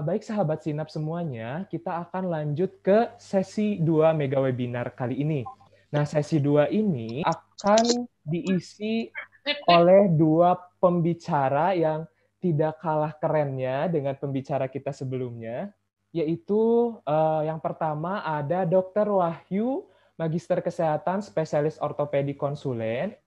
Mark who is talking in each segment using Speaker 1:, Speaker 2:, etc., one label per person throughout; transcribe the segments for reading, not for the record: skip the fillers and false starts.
Speaker 1: Baik sahabat Sinap semuanya, kita akan lanjut ke sesi 2 mega webinar kali ini. Nah, sesi 2 ini akan diisi oleh dua pembicara yang tidak kalah kerennya dengan pembicara kita sebelumnya, yaitu yang pertama ada Dr. Wahyu, Magister Kesehatan, Spesialis Ortopedi Konsulen,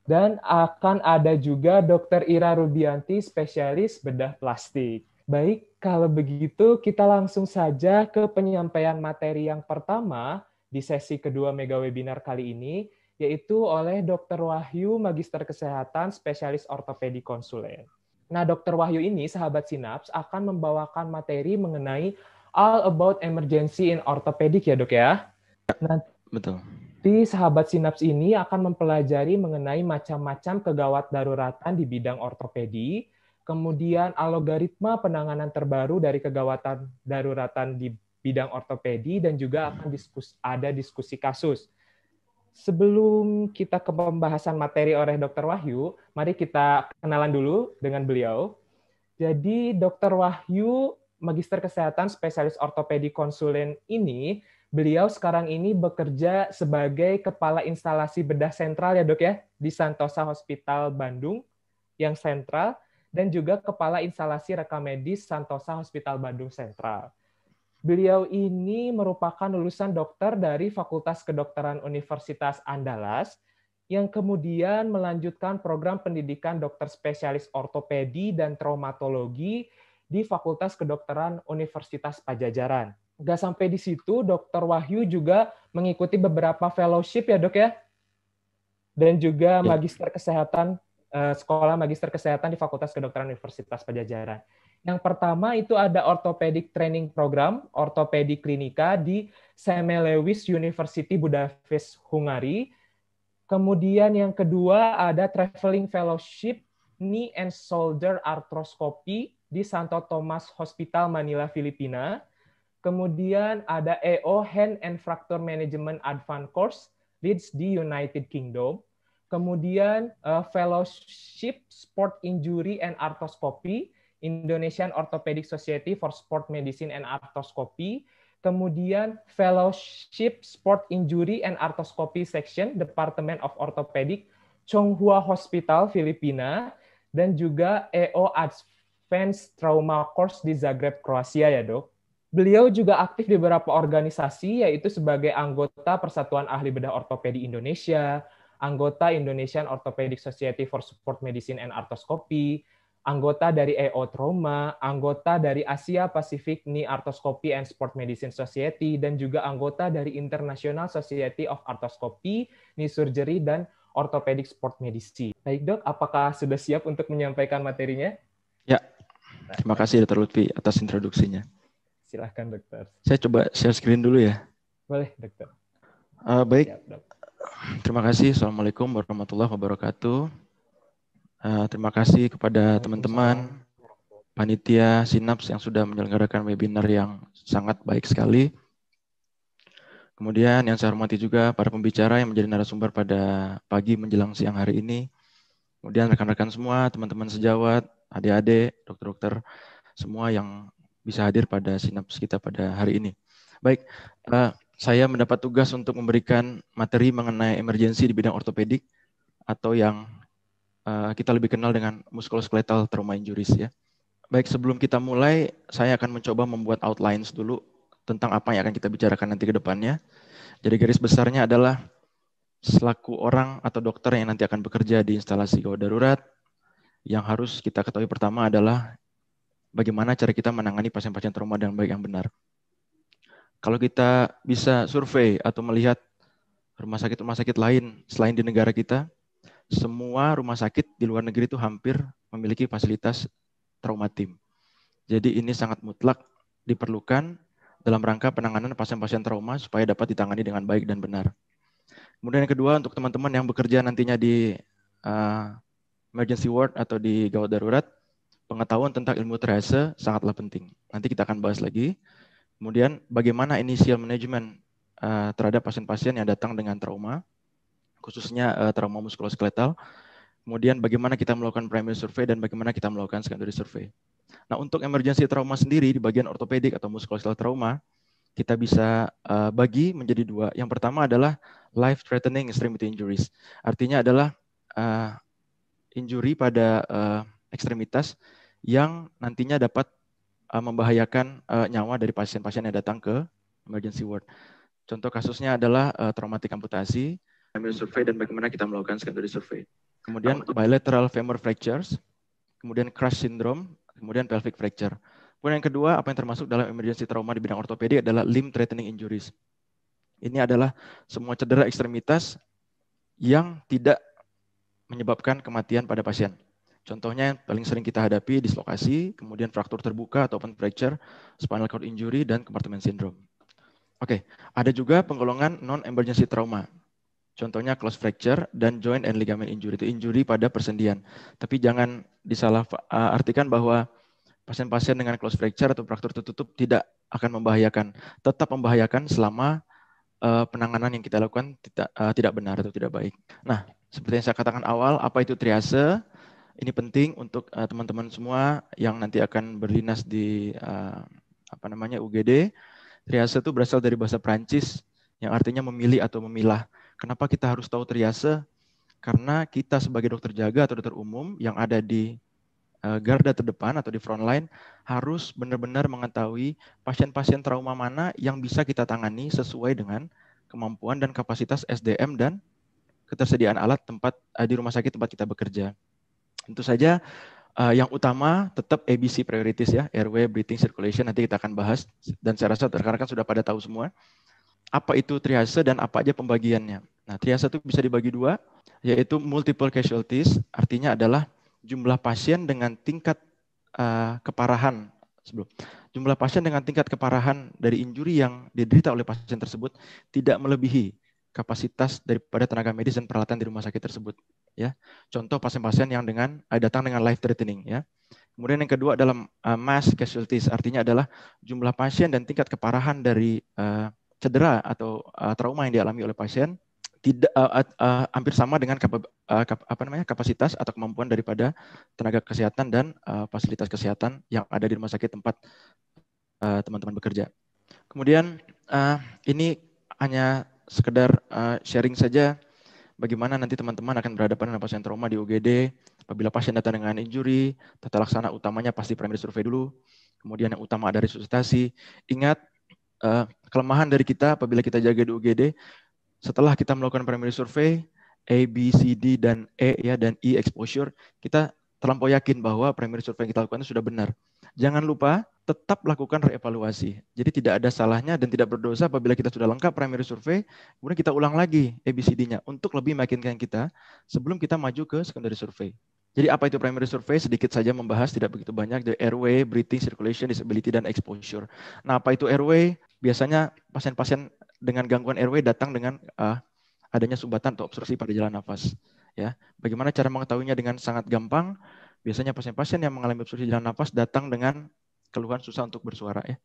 Speaker 1: dan akan ada juga Dr. Ira Rubianti, Spesialis Bedah Plastik. Baik, kalau begitu kita langsung saja ke penyampaian materi yang pertama di sesi kedua mega webinar kali ini, yaitu oleh Dr. Wahyu, Magister Kesehatan, Spesialis Ortopedi Konsulen. Nah, Dr. Wahyu ini, sahabat Sinaps, akan membawakan materi mengenai all about emergency in orthopedic ya dok ya? Nah,
Speaker 2: betul.
Speaker 1: sahabat Sinaps ini akan mempelajari mengenai macam-macam kegawat daruratan di bidang ortopedi, kemudian algoritma penanganan terbaru dari kegawatan daruratan di bidang ortopedi, dan juga akan ada diskusi kasus. Sebelum kita ke pembahasan materi oleh Dr. Wahyu, mari kita kenalan dulu dengan beliau. Jadi Dr. Wahyu, Magister Kesehatan Spesialis Ortopedi Konsulen ini, beliau sekarang ini bekerja sebagai Kepala Instalasi Bedah Sentral ya dok ya, di Santosa Hospital Bandung yang sentral, dan juga Kepala Instalasi Rekam Medis Santosa Hospital Bandung Sentral. Beliau ini merupakan lulusan dokter dari Fakultas Kedokteran Universitas Andalas, yang kemudian melanjutkan program pendidikan dokter spesialis ortopedi dan traumatologi di Fakultas Kedokteran Universitas Pajajaran. Nggak sampai di situ, Dr. Wahyu juga mengikuti beberapa fellowship ya dok ya, dan juga magister kesehatan, sekolah magister kesehatan di Fakultas Kedokteran Universitas Pajajaran. Yang pertama itu ada Orthopedic Training Program, Orthopedi Klinika di Semelewis University Budapest, Hungari. Kemudian yang kedua ada Traveling Fellowship Knee and Shoulder Arthroscopy di Santo Thomas Hospital, Manila, Filipina. Kemudian ada EO Hand and Fracture Management Advanced Course, Leeds di United Kingdom. Kemudian Fellowship Sport Injury and Arthroscopy, Indonesian Orthopedic Society for Sport Medicine and Arthroscopy. Kemudian Fellowship Sport Injury and Arthroscopy Section, Department of Orthopedic, Chonghua Hospital, Filipina, dan juga EO Advanced Trauma Course di Zagreb, Kroasia ya dok. Beliau juga aktif di beberapa organisasi, yaitu sebagai anggota Persatuan Ahli Bedah Ortopedi Indonesia, anggota Indonesian Orthopedic Society for Sport Medicine and Arthroscopy, anggota dari EO Trauma, anggota dari Asia Pacific Knee Arthroscopy and Sport Medicine Society, dan juga anggota dari International Society of Arthroscopy, Knee Surgery, dan Orthopedic Sport Medicine. Baik dok, apakah sudah siap untuk menyampaikan materinya?
Speaker 2: Ya, terima kasih Dr. Lutfi atas introduksinya.
Speaker 1: Silahkan dokter.
Speaker 2: Saya coba share screen dulu ya.
Speaker 1: Boleh dokter.
Speaker 2: Baik, siap, dok. Terima kasih. Assalamualaikum warahmatullahi wabarakatuh. Terima kasih kepada teman-teman panitia Sinaps yang sudah menyelenggarakan webinar yang sangat baik sekali. Kemudian yang saya hormati juga para pembicara yang menjadi narasumber pada pagi menjelang siang hari ini. Kemudian rekan-rekan semua, teman-teman sejawat, adik-adik, dokter-dokter, semua yang bisa hadir pada Sinaps kita pada hari ini. Baik, saya mendapat tugas untuk memberikan materi mengenai emergensi di bidang ortopedik atau yang kita lebih kenal dengan musculoskeletal trauma injuries ya. Baik, sebelum kita mulai, saya akan mencoba membuat outlines dulu tentang apa yang akan kita bicarakan nanti ke depannya. Jadi garis besarnya adalah selaku orang atau dokter yang nanti akan bekerja di instalasi gawat darurat, yang harus kita ketahui pertama adalah bagaimana cara kita menangani pasien-pasien trauma dengan baik yang benar. Kalau kita bisa survei atau melihat rumah sakit lain selain di negara kita, semua rumah sakit di luar negeri itu hampir memiliki fasilitas trauma team. Jadi ini sangat mutlak diperlukan dalam rangka penanganan pasien-pasien trauma supaya dapat ditangani dengan baik dan benar. Kemudian yang kedua, untuk teman-teman yang bekerja nantinya di emergency ward atau di gawat darurat, pengetahuan tentang ilmu triase sangatlah penting. Nanti kita akan bahas lagi. Kemudian bagaimana initial management terhadap pasien-pasien yang datang dengan trauma, khususnya trauma muskuloskeletal. kemudian bagaimana kita melakukan primary survey, dan bagaimana kita melakukan secondary survey. Nah, untuk emergency trauma sendiri di bagian ortopedik atau musculoskeletal trauma, kita bisa bagi menjadi dua. Yang pertama adalah life-threatening extremity injuries. Artinya adalah injury pada ekstremitas yang nantinya dapat membahayakan nyawa dari pasien-pasien yang datang ke emergency ward. Contoh kasusnya adalah traumatik amputasi, primary survey, dan bagaimana kita melakukan secondary survey. Kemudian bilateral femur fractures, kemudian crush syndrome, kemudian pelvic fracture. Kemudian yang kedua, apa yang termasuk dalam emergency trauma di bidang ortopedi adalah limb threatening injuries. Ini adalah semua cedera ekstremitas yang tidak menyebabkan kematian pada pasien. Contohnya yang paling sering kita hadapi dislokasi, kemudian fraktur terbuka atau open fracture, spinal cord injury, dan compartment syndrome. Oke, ada juga penggolongan non-emergency trauma. Contohnya close fracture dan joint and ligament injury, itu injury pada persendian. Tapi jangan disalah artikan bahwa pasien-pasien dengan close fracture atau fraktur tertutup tidak akan membahayakan. Tetap membahayakan selama penanganan yang kita lakukan tidak benar atau tidak baik. Nah, seperti yang saya katakan awal, apa itu triase? Ini penting untuk teman-teman semua yang nanti akan berdinas di UGD. Triase itu berasal dari bahasa Prancis yang artinya memilih atau memilah. Kenapa kita harus tahu triase? Karena kita sebagai dokter jaga atau dokter umum yang ada di garda terdepan atau di front line harus benar-benar mengetahui pasien-pasien trauma mana yang bisa kita tangani sesuai dengan kemampuan dan kapasitas SDM dan ketersediaan alat tempat di rumah sakit tempat kita bekerja. Tentu saja yang utama tetap ABC priorities ya, airway, breathing, circulation, nanti kita akan bahas, dan saya rasa rekan-rekan sudah pada tahu semua apa itu triase dan apa aja pembagiannya. Nah, triase itu bisa dibagi dua, yaitu multiple casualties, artinya adalah jumlah pasien dengan tingkat keparahan jumlah pasien dengan tingkat keparahan dari injury yang diderita oleh pasien tersebut tidak melebihi kapasitas daripada tenaga medis dan peralatan di rumah sakit tersebut. Ya, contoh pasien-pasien yang datang dengan life threatening. Ya, kemudian yang kedua adalah mass casualties, artinya adalah jumlah pasien dan tingkat keparahan dari cedera atau trauma yang dialami oleh pasien tidak hampir sama dengan kapasitas atau kemampuan daripada tenaga kesehatan dan fasilitas kesehatan yang ada di rumah sakit tempat teman-teman bekerja. Kemudian ini hanya sekedar sharing saja bagaimana nanti teman-teman akan berhadapan dengan pasien trauma di UGD. Apabila pasien datang dengan injury, tata laksana utamanya pasti primary survey dulu. Kemudian yang utama ada resusitasi. Ingat, kelemahan dari kita apabila kita jaga di UGD, setelah kita melakukan primary survey, A, B, C, D, dan E ya, dan E exposure, kita terlampau yakin bahwa primary survey yang kita lakukan itu sudah benar. Jangan lupa tetap lakukan reevaluasi. Jadi tidak ada salahnya dan tidak berdosa apabila kita sudah lengkap primary survey, kemudian kita ulang lagi ABCD-nya untuk lebih meyakinkan kita sebelum kita maju ke secondary survey. Jadi apa itu primary survey? Sedikit saja membahas, tidak begitu banyak. The airway, breathing, circulation, disability, dan exposure. Nah, apa itu airway? Biasanya pasien-pasien dengan gangguan airway datang dengan adanya sumbatan atau obstruksi pada jalan nafas. Ya, bagaimana cara mengetahuinya dengan sangat gampang? Biasanya pasien-pasien yang mengalami obstruksi jalan nafas datang dengan keluhan susah untuk bersuara, ya,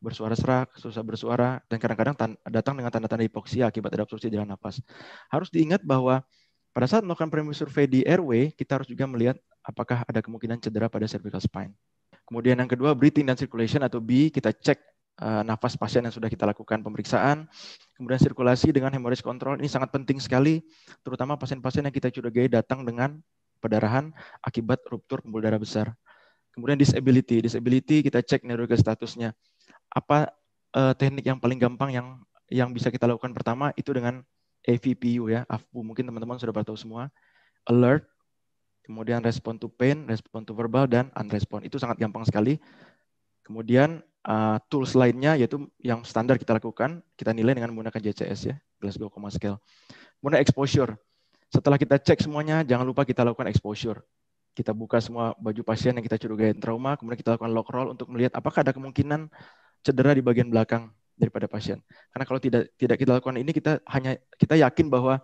Speaker 2: bersuara serak, susah bersuara, dan kadang-kadang datang dengan tanda-tanda hipoksia akibat ada obstruksi jalan nafas. Harus diingat bahwa pada saat melakukan primary survey di airway, kita harus juga melihat apakah ada kemungkinan cedera pada cervical spine. Kemudian yang kedua, breathing dan circulation atau B, kita cek nafas pasien yang sudah kita lakukan pemeriksaan. Kemudian sirkulasi dengan hemorrhage control, ini sangat penting sekali, terutama pasien-pasien yang kita curigai datang dengan perdarahan akibat ruptur pembuluh darah besar. Kemudian disability kita cek neurological statusnya. Apa teknik yang paling gampang yang bisa kita lakukan pertama itu dengan AVPU ya, AVPU mungkin teman-teman sudah tahu semua. Alert, kemudian respond to pain, respond to verbal, dan unrespond. Itu sangat gampang sekali. Kemudian tools lainnya yaitu yang standar kita lakukan, kita nilai dengan menggunakan JCS ya, Glasgow Coma Scale. Kemudian exposure. Setelah kita cek semuanya, jangan lupa kita lakukan exposure. Kita buka semua baju pasien yang kita curigai trauma, kemudian kita lakukan lock roll untuk melihat apakah ada kemungkinan cedera di bagian belakang daripada pasien. Karena kalau tidak kita lakukan ini, kita yakin bahwa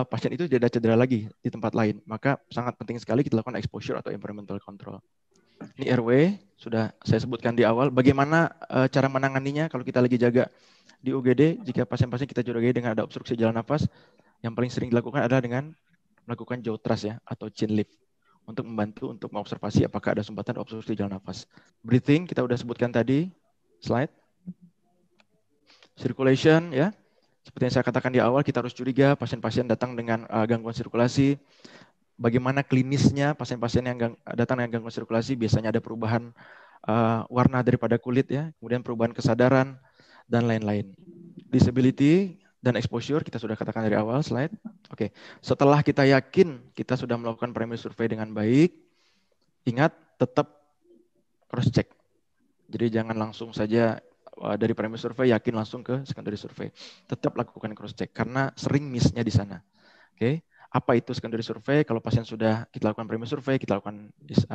Speaker 2: pasien itu tidak ada cedera lagi di tempat lain. Maka sangat penting sekali kita lakukan exposure atau environmental control. Ini airway, sudah saya sebutkan di awal. Bagaimana cara menanganinya kalau kita lagi jaga di UGD, jika pasien-pasien kita curigai dengan ada obstruksi jalan nafas, yang paling sering dilakukan adalah dengan melakukan jaw thrust ya atau chin lift untuk membantu untuk mengobservasi apakah ada sumbatan obstruksi jalan nafas. Breathing kita udah sebutkan tadi, slide. Circulation ya. Seperti yang saya katakan di awal, kita harus curiga pasien-pasien datang dengan gangguan sirkulasi. Bagaimana klinisnya pasien-pasien yang datang dengan gangguan sirkulasi, biasanya ada perubahan warna daripada kulit ya, kemudian perubahan kesadaran dan lain-lain. Disability dan exposure kita sudah katakan dari awal slide. Oke, setelah kita yakin kita sudah melakukan primary survey dengan baik, ingat tetap cross check. Jadi jangan langsung saja dari primary survey yakin langsung ke secondary survey. Tetap lakukan cross check karena sering miss-nya di sana. Oke. Apa itu secondary survey? Kalau pasien sudah kita lakukan primary survey, kita lakukan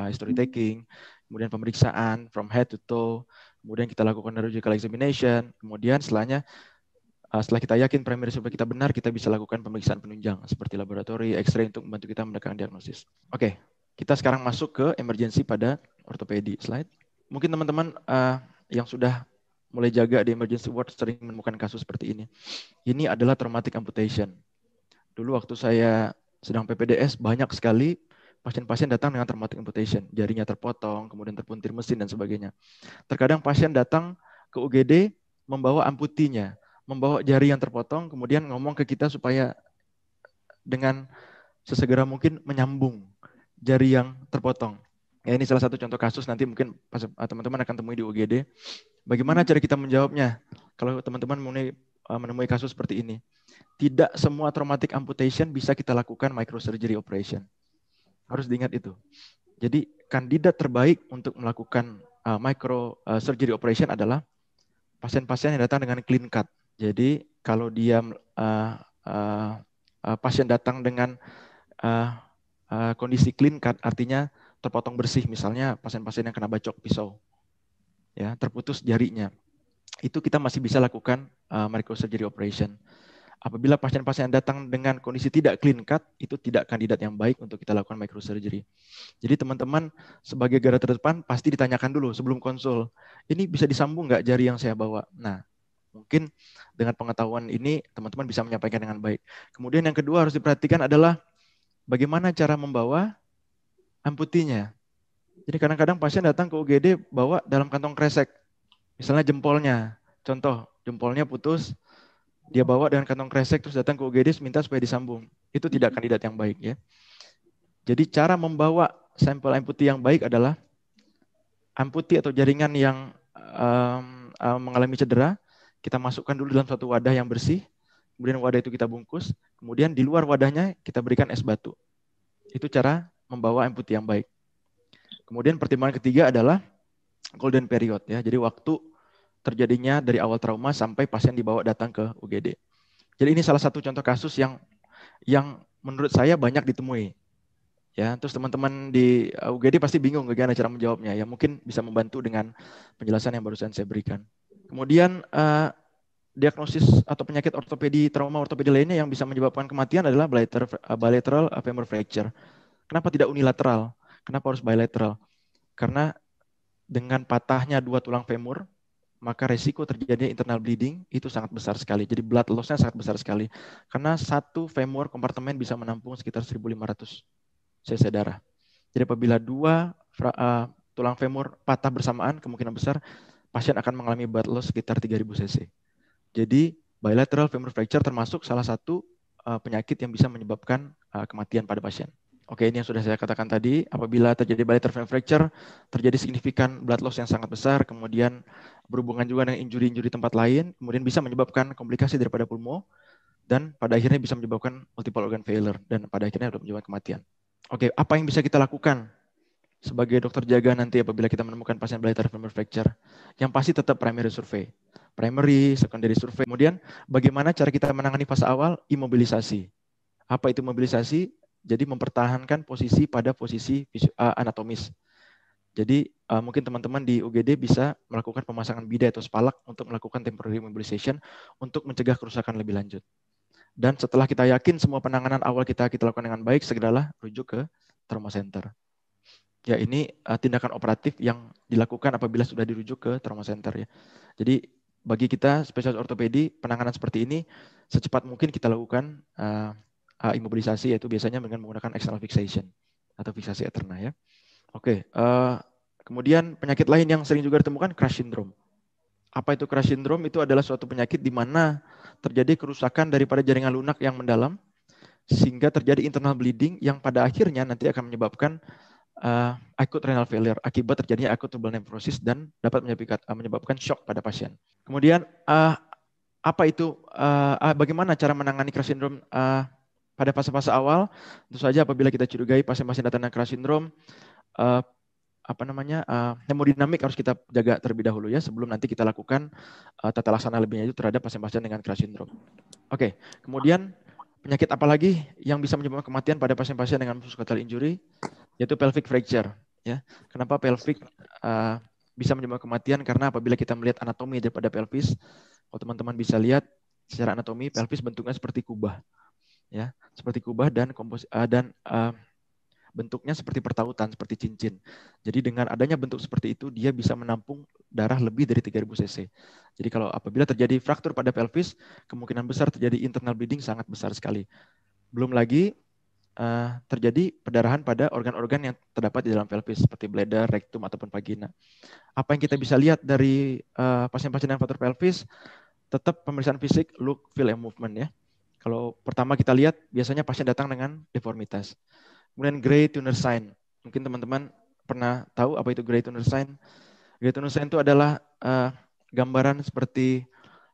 Speaker 2: history taking, kemudian pemeriksaan from head to toe, kemudian kita lakukan neurological examination, kemudian setelah kita yakin primary survey kita benar, kita bisa lakukan pemeriksaan penunjang seperti laboratori, X-ray untuk membantu kita mendapatkan diagnosis. Oke, kita sekarang masuk ke emergency pada ortopedi. Slide. Mungkin teman-teman yang sudah mulai jaga di emergency ward sering menemukan kasus seperti ini. Ini adalah traumatic amputation. Dulu waktu saya sedang PPDS, banyak sekali pasien-pasien datang dengan traumatic amputation. Jarinya terpotong, kemudian terpuntir mesin, dan sebagainya. Terkadang pasien datang ke UGD membawa amputinya, membawa jari yang terpotong, kemudian ngomong ke kita supaya dengan sesegera mungkin menyambung jari yang terpotong. Ya, ini salah satu contoh kasus, nanti mungkin teman-teman akan temui di UGD. Bagaimana cara kita menjawabnya? Kalau teman-teman menemui kasus seperti ini. Tidak semua traumatic amputation bisa kita lakukan microsurgery operation. Harus diingat itu. Jadi kandidat terbaik untuk melakukan microsurgery operation adalah pasien-pasien yang datang dengan clean cut. Jadi kalau dia pasien datang dengan kondisi clean cut, artinya terpotong bersih, misalnya pasien-pasien yang kena bacok pisau, ya terputus jarinya, itu kita masih bisa lakukan microsurgery operation. Apabila pasien-pasien datang dengan kondisi tidak clean cut, itu tidak kandidat yang baik untuk kita lakukan microsurgery. Jadi teman-teman sebagai garda terdepan pasti ditanyakan dulu sebelum konsul, ini bisa disambung nggak jari yang saya bawa? Nah, mungkin dengan pengetahuan ini teman-teman bisa menyampaikan dengan baik. Kemudian yang kedua harus diperhatikan adalah bagaimana cara membawa amputinya. Jadi kadang-kadang pasien datang ke UGD bawa dalam kantong kresek, misalnya jempolnya. Contoh, jempolnya putus, dia bawa dengan kantong kresek terus datang ke UGD minta supaya disambung. Itu tidak kandidat yang baik ya. Jadi cara membawa sampel amputi yang baik adalah amputi atau jaringan yang mengalami cedera, kita masukkan dulu dalam satu wadah yang bersih, kemudian wadah itu kita bungkus, kemudian di luar wadahnya kita berikan es batu. Itu cara membawa amputi yang baik. Kemudian pertimbangan ketiga adalah golden period ya. Jadi waktu terjadinya dari awal trauma sampai pasien dibawa datang ke UGD. Jadi ini salah satu contoh kasus yang menurut saya banyak ditemui. Ya, terus teman-teman di UGD pasti bingung bagaimana cara menjawabnya. Ya, mungkin bisa membantu dengan penjelasan yang barusan saya berikan. Kemudian diagnosis atau penyakit ortopedi, trauma ortopedi lainnya yang bisa menyebabkan kematian adalah bilateral femur fracture. Kenapa tidak unilateral? Kenapa harus bilateral? Karena dengan patahnya dua tulang femur, maka resiko terjadinya internal bleeding itu sangat besar sekali. Jadi blood loss-nya sangat besar sekali. Karena satu femur kompartemen bisa menampung sekitar 1.500 cc darah. Jadi apabila dua tulang femur patah bersamaan, kemungkinan besar pasien akan mengalami blood loss sekitar 3.000 cc. Jadi bilateral femur fracture termasuk salah satu penyakit yang bisa menyebabkan kematian pada pasien. Oke, ini yang sudah saya katakan tadi. Apabila terjadi bilateral femur fracture, terjadi signifikan blood loss yang sangat besar, kemudian berhubungan juga dengan injury-injury tempat lain, kemudian bisa menyebabkan komplikasi daripada pulmo, dan pada akhirnya bisa menyebabkan multiple organ failure, dan pada akhirnya menyebabkan kematian. Oke, apa yang bisa kita lakukan sebagai dokter jaga nanti apabila kita menemukan pasien bilateral femur fracture? Yang pasti tetap primary survey. Primary, secondary survey. Kemudian bagaimana cara kita menangani fase awal? Imobilisasi. Apa itu mobilisasi? Jadi mempertahankan posisi pada posisi anatomis. Jadi mungkin teman-teman di UGD bisa melakukan pemasangan bidai atau spalak untuk melakukan temporary mobilization untuk mencegah kerusakan lebih lanjut. Dan setelah kita yakin semua penanganan awal kita lakukan dengan baik, segeralah rujuk ke trauma center. Ya, ini tindakan operatif yang dilakukan apabila sudah dirujuk ke trauma center ya. Jadi bagi kita spesialis ortopedi, penanganan seperti ini secepat mungkin kita lakukan imobilisasi, yaitu biasanya dengan menggunakan external fixation atau fiksasi eksternal ya. Oke, kemudian penyakit lain yang sering juga ditemukan crash syndrome. Apa itu crash syndrome? Itu adalah suatu penyakit di mana terjadi kerusakan daripada jaringan lunak yang mendalam sehingga terjadi internal bleeding yang pada akhirnya nanti akan menyebabkan acute renal failure akibat terjadinya acute tubal nephrosis dan dapat menyebabkan shock pada pasien. Kemudian bagaimana cara menangani crash syndrome pada fase-fase awal? Tentu saja apabila kita curigai pasien-pasien datang dengan crash syndrome, hemodinamik harus kita jaga terlebih dahulu ya sebelum nanti kita lakukan tata laksana lebih lanjut terhadap pasien-pasien dengan crash syndrome. Oke, kemudian penyakit apa lagi yang bisa menyebabkan kematian pada pasien-pasien dengan musculoskeletal injury? Yaitu pelvic fracture. Ya, kenapa pelvic bisa menyebabkan kematian? Karena apabila kita melihat anatomi daripada pelvis, kalau teman-teman bisa lihat secara anatomi, pelvis bentuknya seperti kubah, ya, seperti kubah dan bentuknya seperti pertautan, seperti cincin. Jadi dengan adanya bentuk seperti itu, dia bisa menampung darah lebih dari 3000 cc. Jadi kalau apabila terjadi fraktur pada pelvis, kemungkinan besar terjadi internal bleeding sangat besar sekali. Belum lagi terjadi perdarahan pada organ-organ yang terdapat di dalam pelvis seperti bladder, rectum ataupun vagina. Apa yang kita bisa lihat dari pasien-pasien dengan fraktur pelvis? Tetap pemeriksaan fisik, look, feel, and movement ya. Kalau pertama kita lihat biasanya pasien datang dengan deformitas. Kemudian gray tuner sign. Mungkin teman-teman pernah tahu apa itu gray tuner sign? Gray tuner sign itu adalah gambaran seperti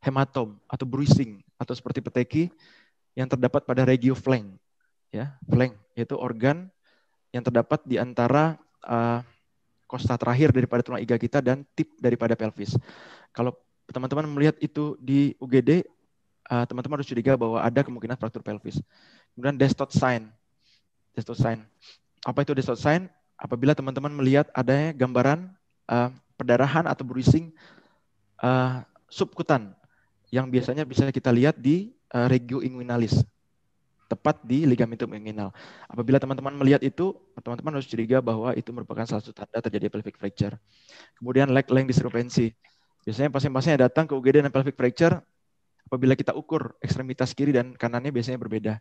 Speaker 2: hematom atau bruising atau seperti peteki yang terdapat pada regio flank. Ya, flank yaitu organ yang terdapat di antara kosta terakhir daripada tulang iga kita dan tip daripada pelvis. Kalau teman-teman melihat itu di UGD, teman-teman harus curiga bahwa ada kemungkinan fraktur pelvis. Kemudian Destot sign. Destot sign. Apa itu Destot sign? Apabila teman-teman melihat adanya gambaran perdarahan atau bruising subkutan yang biasanya bisa kita lihat di regio inguinalis, tepat di ligamentum inguinal. Apabila teman-teman melihat itu, teman-teman harus curiga bahwa itu merupakan salah satu tanda terjadi pelvic fracture. Kemudian leg length discrepancy. Biasanya pasien-pasien yang datang ke UGD dengan pelvic fracture, apabila kita ukur ekstremitas kiri dan kanannya biasanya berbeda.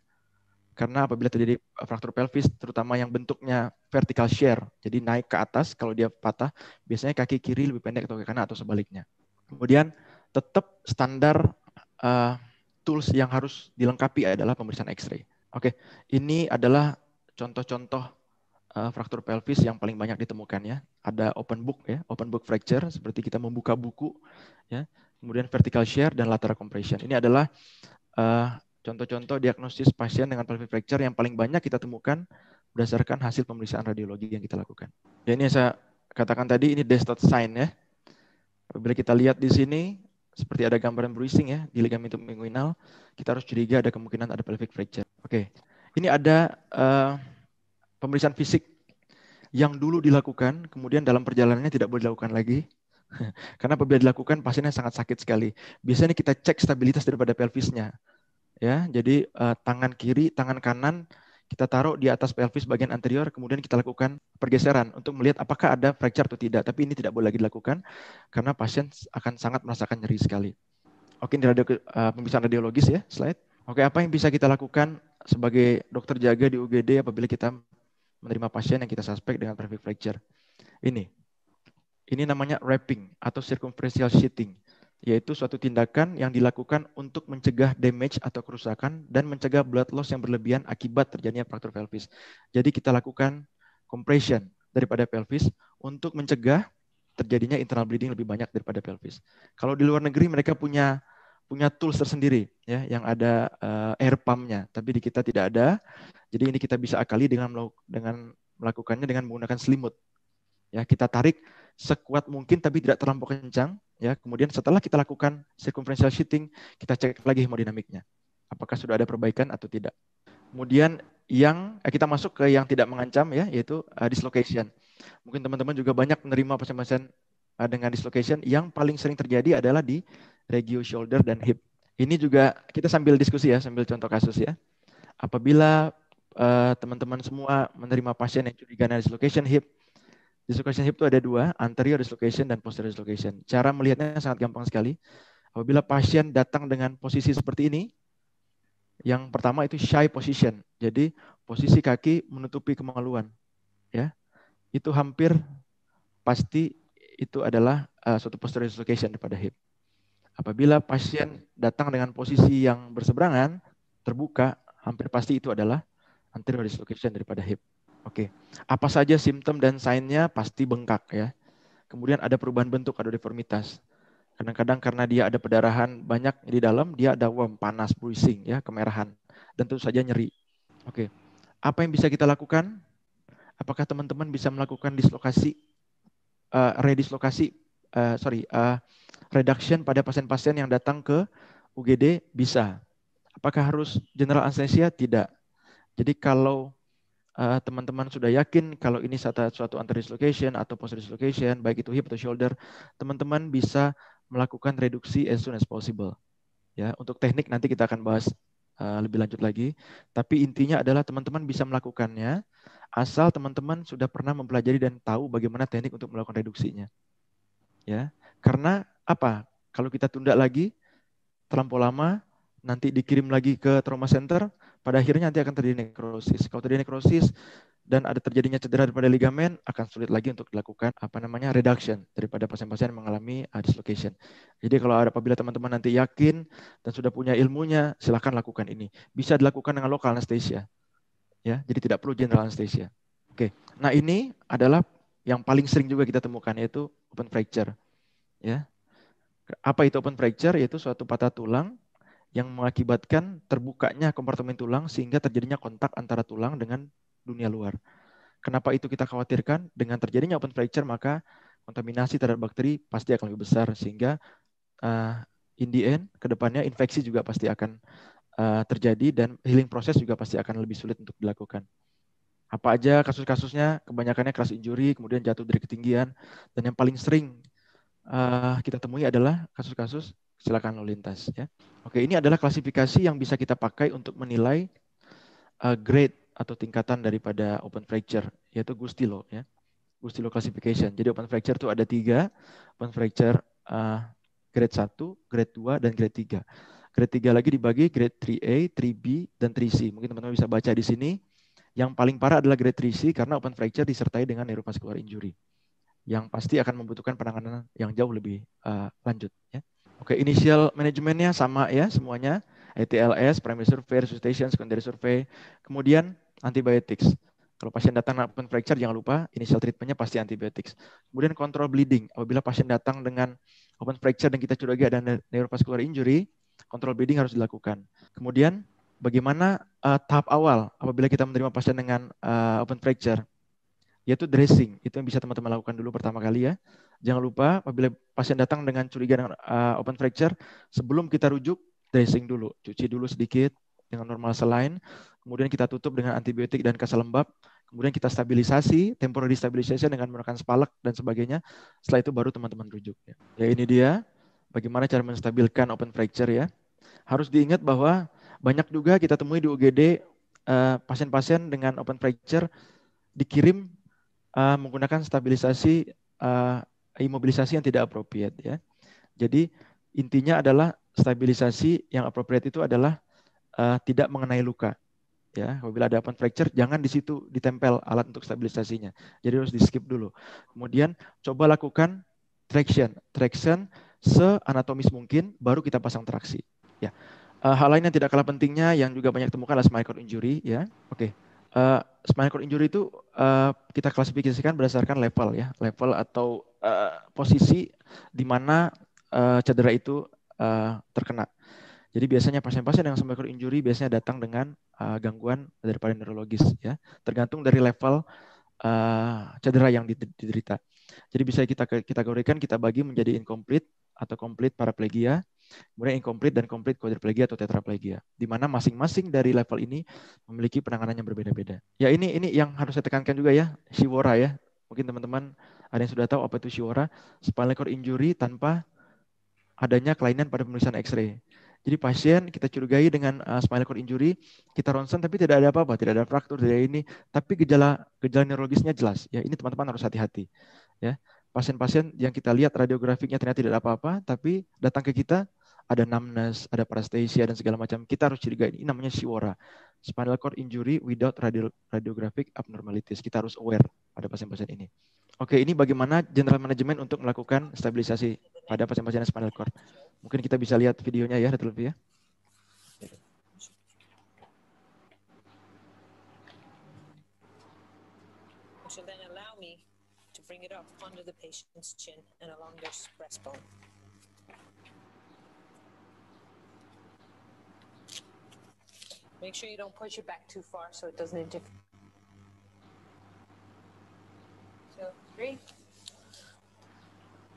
Speaker 2: Karena apabila terjadi fraktur pelvis, terutama yang bentuknya vertical shear, jadi naik ke atas, kalau dia patah, biasanya kaki kiri lebih pendek atau kaki kanan atau sebaliknya. Kemudian tetap standar tools yang harus dilengkapi adalah pemeriksaan X-ray. Oke, ini adalah contoh-contoh fraktur pelvis yang paling banyak ditemukan ya. Ada open book ya, open book fracture seperti kita membuka buku ya. Kemudian vertical shear dan lateral compression. Ini adalah contoh-contoh diagnosis pasien dengan pelvic fracture yang paling banyak kita temukan berdasarkan hasil pemeriksaan radiologi yang kita lakukan. Ya, ini yang saya katakan tadi, ini Destot sign ya. Apabila kita lihat di sini seperti ada gambaran bruising ya di ligamentum inguinal, kita harus curiga ada kemungkinan ada pelvic fracture. Oke, ini ada pemeriksaan fisik yang dulu dilakukan, kemudian dalam perjalanannya tidak boleh dilakukan lagi. Karena apabila dilakukan pasiennya sangat sakit sekali. Biasanya kita cek stabilitas daripada pelvisnya. Ya, jadi tangan kiri, tangan kanan kita taruh di atas pelvis bagian anterior, kemudian kita lakukan pergeseran untuk melihat apakah ada fracture atau tidak. Tapi ini tidak boleh lagi dilakukan karena pasien akan sangat merasakan nyeri sekali. Oke, ini pemeriksaan radiologis ya, slide. Oke, apa yang bisa kita lakukan sebagai dokter jaga di UGD apabila kita menerima pasien yang kita suspek dengan pelvic fracture? Ini namanya wrapping atau circumferential sheathing, yaitu suatu tindakan yang dilakukan untuk mencegah damage atau kerusakan dan mencegah blood loss yang berlebihan akibat terjadinya fraktur pelvis. Jadi kita lakukan compression daripada pelvis untuk mencegah terjadinya internal bleeding lebih banyak daripada pelvis. Kalau di luar negeri mereka punya tools tersendiri ya yang ada air pump-nya, tapi di kita tidak ada. Jadi ini kita bisa akali dengan melakukannya dengan menggunakan selimut. Ya, kita tarik sekuat mungkin tapi tidak terlampau kencang. Ya, kemudian setelah kita lakukan circumferential sheathing, kita cek lagi hemodinamiknya. Apakah sudah ada perbaikan atau tidak. Kemudian kita masuk ke yang tidak mengancam ya, yaitu dislocation. Mungkin teman-teman juga banyak menerima pasien-pasien dengan dislocation. Yang paling sering terjadi adalah di regio shoulder dan hip. Ini juga kita sambil diskusi ya, sambil contoh kasus ya. Apabila teman-teman semua menerima pasien yang curiga dengan dislocation hip itu ada dua, anterior dislocation dan posterior dislocation. Cara melihatnya sangat gampang sekali. Apabila pasien datang dengan posisi seperti ini, Yang pertama itu shy position. Jadi posisi kaki menutupi kemaluan. Ya, itu hampir pasti itu adalah suatu posterior dislocation daripada hip. Apabila pasien datang dengan posisi yang berseberangan, terbuka, hampir pasti itu adalah anterior dislocation daripada hip. Oke, apa saja simptom dan sign-nya? Pasti bengkak ya. Kemudian ada perubahan bentuk, ada deformitas. Kadang-kadang karena dia ada pendarahan banyak di dalam, dia ada warm, panas, bruising, ya, kemerahan, dan tentu saja nyeri. Oke, apa yang bisa kita lakukan? Apakah teman-teman bisa melakukan dislokasi, reduction pada pasien-pasien yang datang ke UGD? Bisa. Apakah harus general anesthesia? Tidak. Jadi kalau teman-teman sudah yakin kalau ini suatu anterior dislocation atau posterior dislocation, baik itu hip atau shoulder, teman-teman bisa melakukan reduksi as soon as possible. Ya, untuk teknik nanti kita akan bahas lebih lanjut lagi. Tapi intinya adalah teman-teman bisa melakukannya asal teman-teman sudah pernah mempelajari dan tahu bagaimana teknik untuk melakukan reduksinya. Ya, karena apa? Kalau kita tunda lagi terlampau lama, nanti dikirim lagi ke trauma center, pada akhirnya nanti akan terjadi nekrosis. Kalau terjadi nekrosis dan ada terjadinya cedera daripada ligamen, akan sulit lagi untuk dilakukan reduction daripada pasien-pasien yang mengalami dislocation. Jadi kalau apabila teman-teman nanti yakin dan sudah punya ilmunya, silakan lakukan ini. Bisa dilakukan dengan local anesthesia. Ya, jadi tidak perlu general anesthesia. Oke. Nah, ini adalah yang paling sering juga kita temukan, yaitu open fracture. Ya. Apa itu open fracture? Yaitu suatu patah tulang yang mengakibatkan terbukanya kompartemen tulang sehingga terjadinya kontak antara tulang dengan dunia luar. Kenapa itu kita khawatirkan? Dengan terjadinya open fracture, maka kontaminasi terhadap bakteri pasti akan lebih besar, sehingga in the end, ke depannya infeksi juga pasti akan terjadi, dan healing proses juga pasti akan lebih sulit untuk dilakukan. Apa aja kasus-kasusnya? Kebanyakannya crash injury, kemudian jatuh dari ketinggian, dan yang paling sering kita temui adalah kasus-kasus kecelakaan lalu lintas. Ya. Oke, ini adalah klasifikasi yang bisa kita pakai untuk menilai grade atau tingkatan daripada open fracture, yaitu Gustilo. Ya. Gustilo classification. Jadi open fracture itu ada 3, open fracture grade 1, grade 2, dan grade 3. Grade 3 lagi dibagi grade 3A, 3B, dan 3C. Mungkin teman-teman bisa baca di sini. Yang paling parah adalah grade 3C karena open fracture disertai dengan neurovascular injury, yang pasti akan membutuhkan penanganan yang jauh lebih lanjut. Ya. Oke, initial manajemennya sama ya semuanya. ATLS, primary survey, resuscitation, secondary survey. Kemudian antibiotics. Kalau pasien datang dengan open fracture, jangan lupa initial treatmentnya pasti antibiotics. Kemudian control bleeding. Apabila pasien datang dengan open fracture dan kita curiga ada neurovascular injury, control bleeding harus dilakukan. Kemudian bagaimana tahap awal apabila kita menerima pasien dengan open fracture? Yaitu dressing. Itu yang bisa teman-teman lakukan dulu pertama kali ya. Jangan lupa apabila pasien datang dengan curiga dengan open fracture, sebelum kita rujuk, dressing dulu. Cuci dulu sedikit dengan normal saline, kemudian kita tutup dengan antibiotik dan kasa lembab, kemudian kita stabilisasi, temporary stabilization dengan menggunakan spalak dan sebagainya. Setelah itu baru teman-teman rujuk. Ya, ini dia bagaimana cara menstabilkan open fracture ya. Harus diingat bahwa banyak juga kita temui di UGD pasien-pasien dengan open fracture dikirim menggunakan stabilisasi imobilisasi yang tidak appropriate ya. Jadi intinya adalah stabilisasi yang appropriate itu adalah tidak mengenai luka. Ya, apabila ada open fracture jangan di situ ditempel alat untuk stabilisasinya. Jadi harus di-skip dulu. Kemudian coba lakukan traction seanatomis mungkin baru kita pasang traksi. Ya. Hal lain yang tidak kalah pentingnya yang juga banyak ditemukan adalah spinal cord injury ya. Oke. Spinal cord injury itu kita klasifikasikan berdasarkan level ya, level atau posisi di mana cedera itu terkena. Jadi biasanya pasien-pasien yang spinal cord injury biasanya datang dengan gangguan daripada neurologis ya, tergantung dari level cedera yang diderita. Jadi bisa kita kategorikan, kita bagi menjadi incomplete atau complete paraplegia, kemudian incomplete dan complete quadriplegia atau tetraplegia, di mana masing-masing dari level ini memiliki penanganan yang berbeda-beda. Ya ini yang harus saya tekankan juga ya, Shihara ya. Mungkin teman-teman ada yang sudah tahu apa itu Shihara, spinal cord injury tanpa adanya kelainan pada pemeriksaan X-ray. Jadi pasien kita curigai dengan spinal cord injury, kita ronsen tapi tidak ada apa-apa, tidak ada fraktur, tidak ada ini, tapi gejala neurologisnya jelas. Ya ini teman-teman harus hati-hati. Ya pasien-pasien yang kita lihat radiografiknya ternyata tidak ada apa-apa, tapi datang ke kita ada numbness, ada paresthesia dan segala macam. Kita harus curiga ini namanya SHIORA, spinal cord injury without radiographic abnormalities. Kita harus aware pada pasien-pasien ini. Oke, ini bagaimana general management untuk melakukan stabilisasi pada pasien-pasien spinal cord. Mungkin kita bisa lihat videonya ya, Dr. Lutfi ya.
Speaker 3: Shall then allow me to bring it up under the patient's chin and along their breastbone. Make sure you don't push it back too far so it doesn't interfere. 2, 3.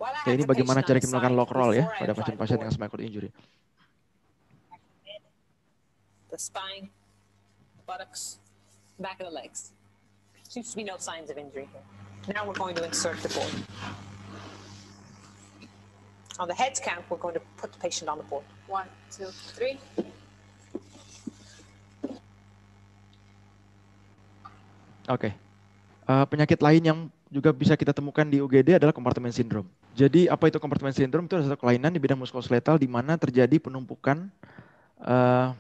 Speaker 2: Oke, ini bagaimana cara kita melakukan lock roll ya pada pasien-pasien dengan spinal cord injury.
Speaker 3: The spine, buttocks, back of the legs. Seems to be no signs of injury here. Now we're going to insert the board. On the heads count, we're going to put the patient on the board. 1, 2, 3.
Speaker 2: Oke. Penyakit lain yang juga bisa kita temukan di UGD adalah compartment syndrome. Jadi apa itu compartment syndrome? Itu adalah satu kelainan di bidang muskuloskeletal di mana terjadi penumpukan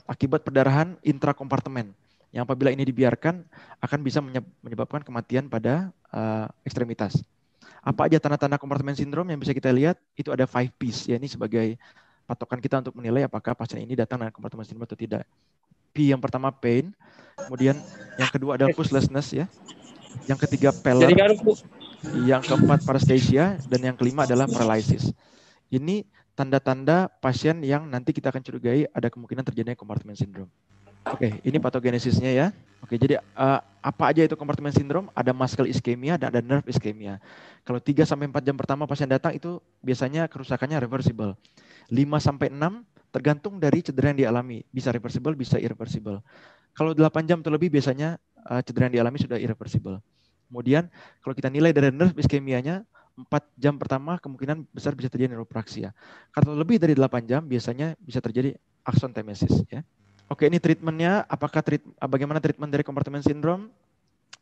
Speaker 2: akibat perdarahan intrakompartemen. Yang apabila ini dibiarkan akan bisa menyebabkan kematian pada ekstremitas. Apa aja tanda-tanda compartment syndrome yang bisa kita lihat? Itu ada 5 P's. Ya, ini sebagai patokan kita untuk menilai apakah pasien ini datang dengan compartment syndrome atau tidak. P yang pertama pain, kemudian yang kedua adalah pushing-lessness ya. Yang ketiga pallor, yang keempat paresthesia, dan yang kelima adalah paralysis. Ini tanda-tanda pasien yang nanti kita akan curigai ada kemungkinan terjadinya compartment syndrome. Oke, ini patogenesisnya ya. Oke, jadi apa aja itu compartment syndrome? Ada muscle ischemia dan ada nerve ischemia. Kalau 3-4 jam pertama pasien datang itu biasanya kerusakannya reversible. 5-6 tergantung dari cedera yang dialami. Bisa reversible, bisa irreversible. Kalau 8 jam atau lebih biasanya cedera yang dialami sudah irreversible. Kemudian kalau kita nilai dari nerve ischemianya, 4 jam pertama kemungkinan besar bisa terjadi neuropraksia. Kalau lebih dari 8 jam biasanya bisa terjadi axonthemesis ya. Oke, ini treatmentnya. Bagaimana treatment dari compartment syndrome?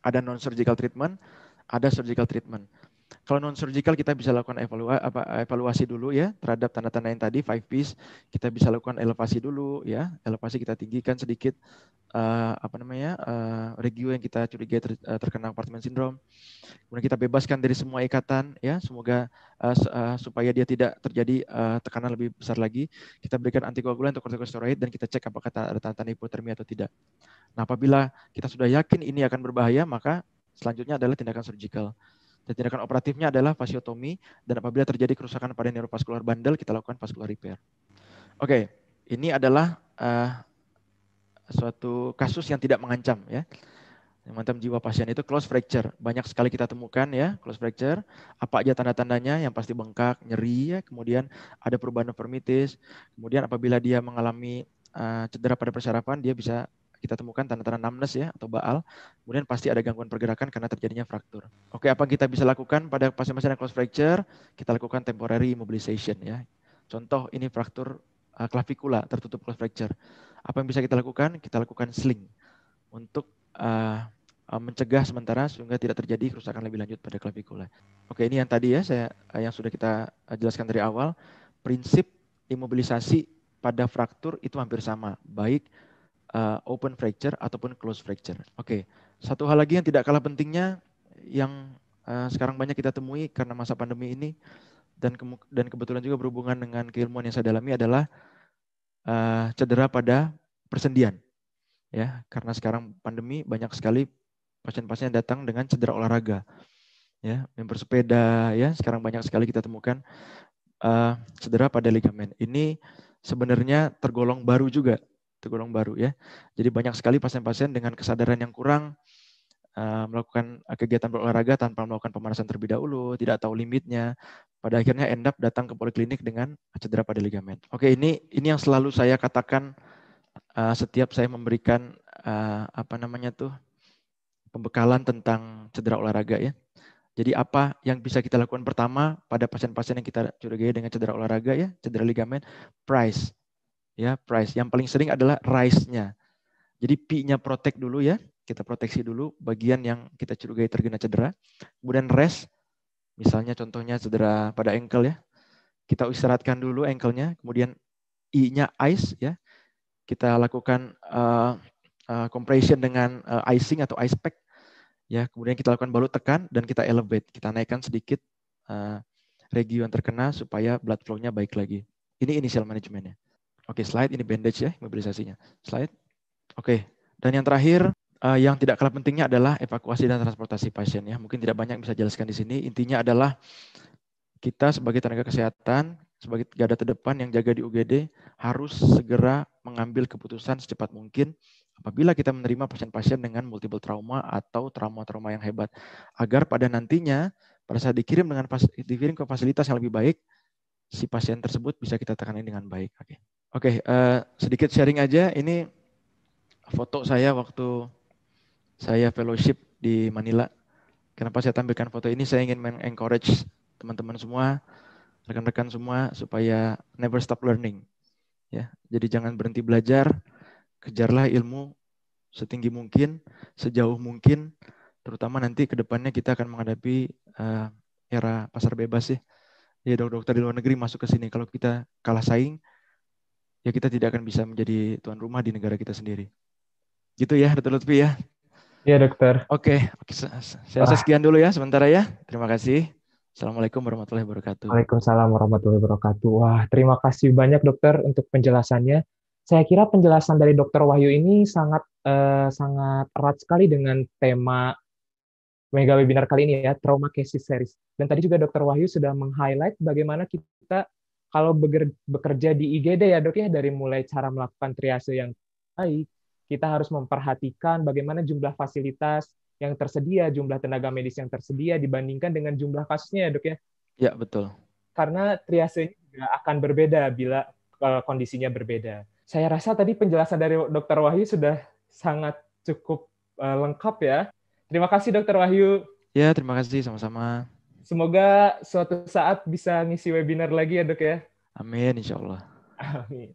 Speaker 2: Ada non-surgical treatment, ada surgical treatment. Kalau non-surgical kita bisa lakukan evaluasi dulu ya terhadap tanda-tanda yang tadi 5 P's. Kita bisa lakukan elevasi dulu ya. Elevasi kita tinggikan sedikit regio yang kita curigai terkena compartment syndrome. Kemudian kita bebaskan dari semua ikatan ya, semoga supaya dia tidak terjadi tekanan lebih besar lagi. Kita berikan antikoagulan untuk kortikosteroid dan kita cek apakah ada tanda-tanda hipotermia atau tidak. Nah, apabila kita sudah yakin ini akan berbahaya, maka selanjutnya adalah tindakan surgical. Dan tindakan operatifnya adalah fasiotomi, dan apabila terjadi kerusakan pada neurovaskular bundle, kita lakukan vascular repair. Oke, ini adalah suatu kasus yang tidak mengancam ya. Yang mengancam jiwa pasien itu close fracture. Banyak sekali kita temukan ya, close fracture. Apa aja tanda-tandanya? Yang pasti bengkak, nyeri ya, kemudian ada perubahan deformitis. Kemudian apabila dia mengalami cedera pada persarafan, dia bisa kita temukan tanda-tanda numbness ya atau baal. Kemudian pasti ada gangguan pergerakan karena terjadinya fraktur. Oke, apa yang kita bisa lakukan pada pasien-pasien yang close fracture? Kita lakukan temporary immobilization ya. Contoh ini fraktur klavikula tertutup close fracture. Apa yang bisa kita lakukan? Kita lakukan sling untuk mencegah sementara sehingga tidak terjadi kerusakan lebih lanjut pada klavikula. Oke, ini yang tadi ya yang sudah kita jelaskan dari awal. Prinsip imobilisasi pada fraktur itu hampir sama, baik open fracture ataupun close fracture. Oke, satu hal lagi yang tidak kalah pentingnya yang sekarang banyak kita temui karena masa pandemi ini dan kebetulan juga berhubungan dengan keilmuan yang saya dalami adalah cedera pada persendian. Ya, karena sekarang pandemi banyak sekali pasien-pasien yang datang dengan cedera olahraga. Ya, yang bersepeda ya, sekarang banyak sekali kita temukan cedera pada ligamen. Ini sebenarnya tergolong baru juga. Tergolong baru ya. Jadi banyak sekali pasien-pasien dengan kesadaran yang kurang melakukan kegiatan berolahraga tanpa melakukan pemanasan terlebih dahulu, tidak tahu limitnya, pada akhirnya end up datang ke poliklinik dengan cedera pada ligamen. Oke, ini yang selalu saya katakan setiap saya memberikan pembekalan tentang cedera olahraga ya. Jadi apa yang bisa kita lakukan pertama pada pasien-pasien yang kita curigai dengan cedera olahraga ya, cedera ligamen, price. Ya, price. Yang paling sering adalah rise-nya. Jadi P-nya protect dulu ya. Kita proteksi dulu bagian yang kita curigai terkena cedera. Kemudian rest. Misalnya contohnya cedera pada ankle ya. Kita istirahatkan dulu ankle-nya. Kemudian I-nya ice ya. Kita lakukan compression dengan icing atau ice pack ya. Kemudian kita lakukan balut tekan dan kita elevate. Kita naikkan sedikit regio yang terkena supaya blood flow-nya baik lagi. Ini initial manajemennya. Oke, slide ini bandage ya, mobilisasinya. Slide. Oke, dan yang terakhir yang tidak kalah pentingnya adalah evakuasi dan transportasi pasien ya. Mungkin tidak banyak bisa jelaskan di sini. Intinya adalah kita sebagai tenaga kesehatan, sebagai garda terdepan yang jaga di UGD harus segera mengambil keputusan secepat mungkin apabila kita menerima pasien-pasien dengan multiple trauma atau trauma-trauma yang hebat, agar pada nantinya pada saat dikirim ke fasilitas yang lebih baik, si pasien tersebut bisa kita tangani dengan baik. Oke, sedikit sharing aja. Ini foto saya waktu saya fellowship di Manila. Kenapa saya tampilkan foto ini? Saya ingin encourage teman-teman semua, rekan-rekan semua supaya never stop learning. Ya, jadi jangan berhenti belajar, kejarlah ilmu setinggi mungkin, sejauh mungkin, terutama nanti ke depannya kita akan menghadapi era pasar bebas ya. Ya, dokter di luar negeri masuk ke sini. Kalau kita kalah saing, ya kita tidak akan bisa menjadi tuan rumah di negara kita sendiri. Gitu ya, Dr. Lutfi ya.
Speaker 1: Iya, dokter.
Speaker 2: Oke, saya rasa sekian dulu ya sementara ya. Terima kasih. Assalamualaikum warahmatullahi wabarakatuh.
Speaker 1: Waalaikumsalam warahmatullahi wabarakatuh. Wah, terima kasih banyak dokter untuk penjelasannya. Saya kira penjelasan dari Dokter Wahyu ini sangat erat sekali dengan tema mega webinar kali ini ya, Trauma Cases Series. Dan tadi juga Dokter Wahyu sudah meng-highlight bagaimana kita kalau bekerja di IGD ya dok ya, dari mulai cara melakukan triase yang baik, kita harus memperhatikan bagaimana jumlah fasilitas yang tersedia, jumlah tenaga medis yang tersedia dibandingkan dengan jumlah kasusnya ya dok ya.
Speaker 2: Ya, betul.
Speaker 1: Karena triasenya juga akan berbeda bila kondisinya berbeda. Saya rasa tadi penjelasan dari Dokter Wahyu sudah sangat cukup lengkap ya. Terima kasih Dokter Wahyu.
Speaker 2: Ya, terima kasih sama-sama.
Speaker 1: Semoga suatu saat bisa ngisi webinar lagi ya dok ya.
Speaker 2: Amin, insya Allah.
Speaker 1: Amin.